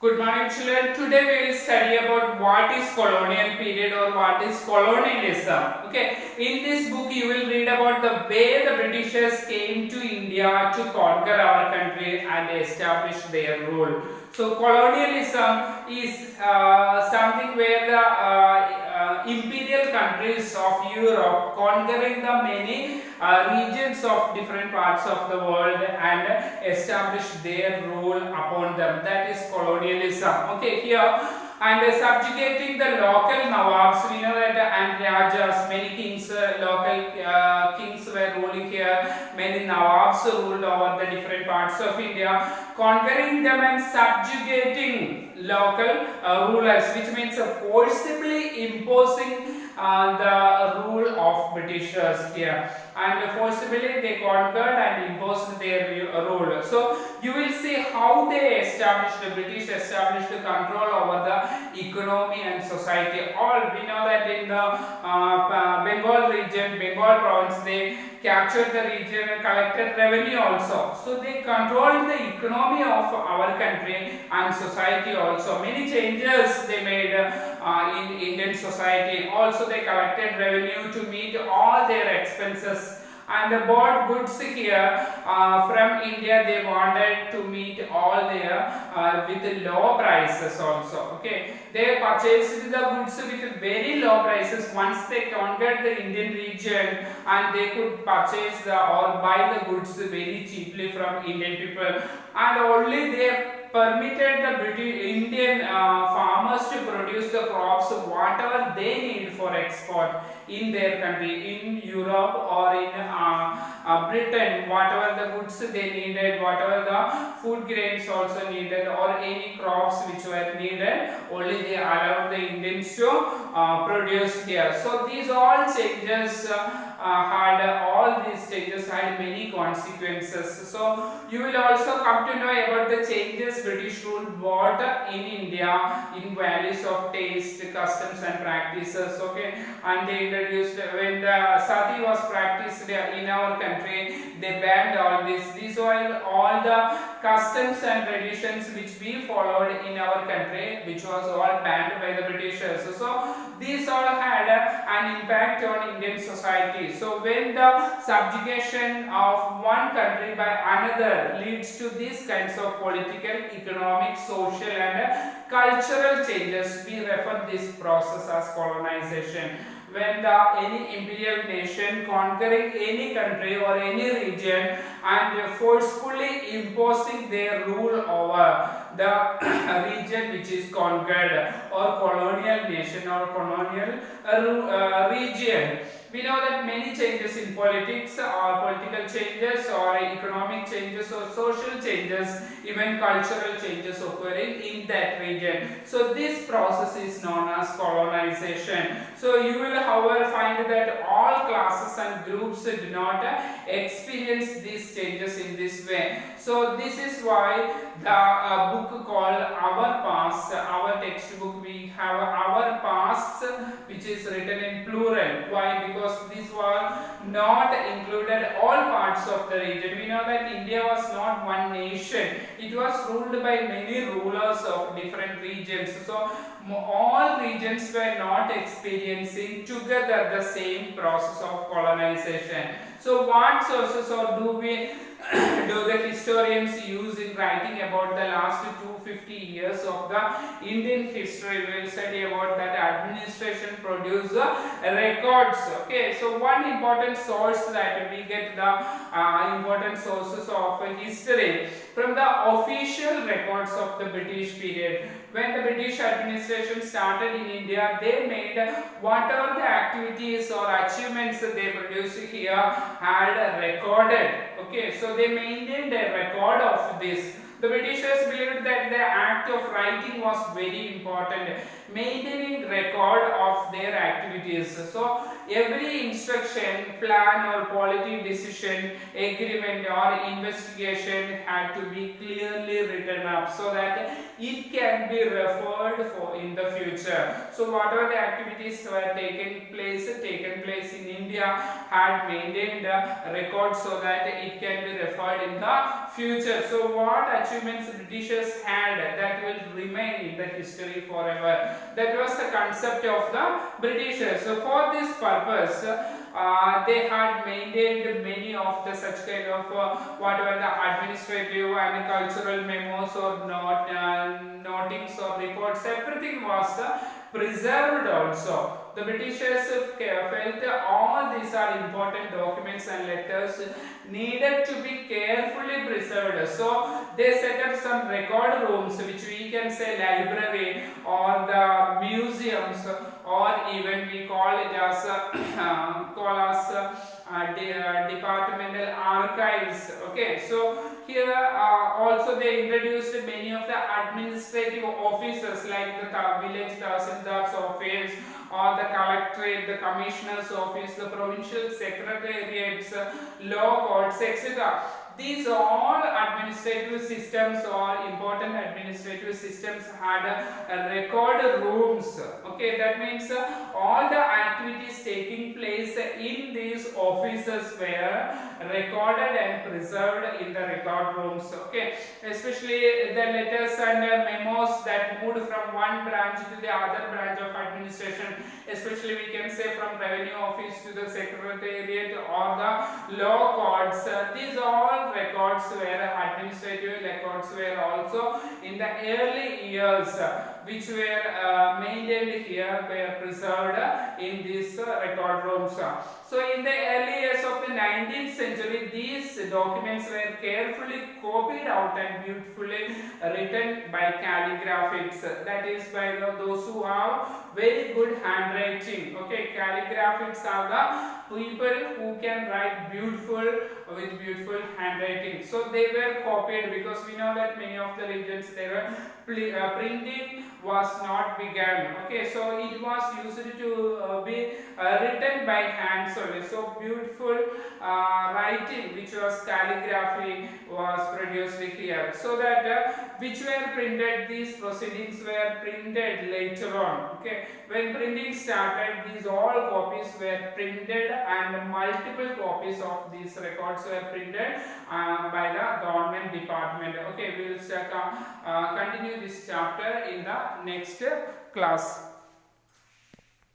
Good morning children. Today we will study about what is colonial period or what is colonialism. Okay. In this book you will read about the way the Britishers came to India to conquer our country and establish their rule. So colonialism is something where the imperial countries of Europe conquering the many regions of different parts of the world and establish their rule upon them. That is colonialism. Okay, here and subjugating the local Nawabs. We know that and Rajas, many kings, local kings were ruling here. Many Nawabs ruled over the different parts of India, conquering them and subjugating local rulers, which means forcibly imposing the rule of Britishers here, and forcibly they conquered and imposed their rule. So you will see how they established, the British established control over the economy and society. All we know that in the Bengal region, Bengal province, they captured the region and collected revenue also. So they controlled the economy of our country and society also. Many changes they made in Indian society. Also they collected revenue to meet all their expenses and bought goods here from India. They wanted to meet all their with low prices also. Okay, they purchased the goods with very low prices once they conquered the Indian region, and they could purchase the or buy the goods very cheaply from Indian people, and only they permitted the British Indian farmers to produce the crops whatever they need for export in their country, in Europe or in Britain, whatever the goods they needed, whatever the food grains also needed, or any crops which were needed, only they allowed the Indians to produce here. So these all changes all these changes had many consequences. So you will also come to know about the changes British rule brought in India in values of taste, customs and practices. Okay, and they introduced when the sati was practiced in our country, they banned all this. These were all the customs and traditions which we followed in our country, which was all banned by the Britishers. So these all had an impact on Indian society. So when the subjugation of one country by another leads to these kinds of political, economic, social and cultural changes, we refer this process as colonization. When any imperial nation conquering any country or any region and forcefully imposing their rule over the region which is conquered, or colonial nation or colonial region. We know that many changes in politics or political changes or economic changes or social changes, even cultural changes occurring in that region. So this process is known as colonization. So you will however find that all classes and groups do not experience these changes in this way. So this is why the book called Our Past, our textbook, we have Our Past, which is written in plural. Why? Because these were not included all parts of the region. We know that India was not one nation. It was ruled by many rulers of different regions. So all regions were not experiencing together the same process of colonization. So what sources or do the historians use in writing about the last 250 years of the Indian history? We will study about that administration produce records. Okay, so one important source that we get the important sources of history from the official records of the British period. When the British administration started in India, they made whatever the activities or achievements they produced here had recorded. Okay, so they maintained a record of this. The Britishers believed that the act of writing was very important, maintaining record of their activities. So every instruction, plan or policy decision, agreement or investigation had to be clearly written up so that it can be referred for in the future. So whatever the activities were taken place in India had maintained the record so that it can be referred in the future. So what achievements Britishers had that will remain in the history forever. That was the concept of the Britishers. So for this purpose, they had maintained many of the such kind of whatever the administrative and cultural memos or notings or reports, everything was preserved also. The Britishers felt all these are important documents and letters needed to be carefully preserved. So they set up some record rooms, which we can say library or the museums, or even we call it as departmental archives. Okay, so here also they introduced many of the administrative offices like the village tahsildar's office or the collectorate, the commissioner's office, the provincial secretariats, law courts, etc. These all administrative systems or important administrative systems had record rooms. Okay, that means all the activities taking place in these offices were recorded and preserved in the record rooms. Okay, especially the letters and memos that moved from one branch to the other branch of administration, especially we can say from revenue office to the secretariat or the law courts. These all records were administrative records were also in the early years, which were maintained here, were preserved in these record rooms. So in the early years of the 19th century, these documents were carefully copied out and beautifully written by calligraphics. That is by those who have very good handwriting. Okay, calligraphics are the people who can write with beautiful handwriting. So they were copied, because we know that many of the regions there were printing was not began. Okay, so it was used to be written by hands only. So beautiful writing, which was calligraphy, was produced here. So that which were printed, these proceedings were printed later on. Okay, when printing started, these all copies were printed, and multiple copies of these records were printed by the government department. Okay, we will continue this chapter in the next class.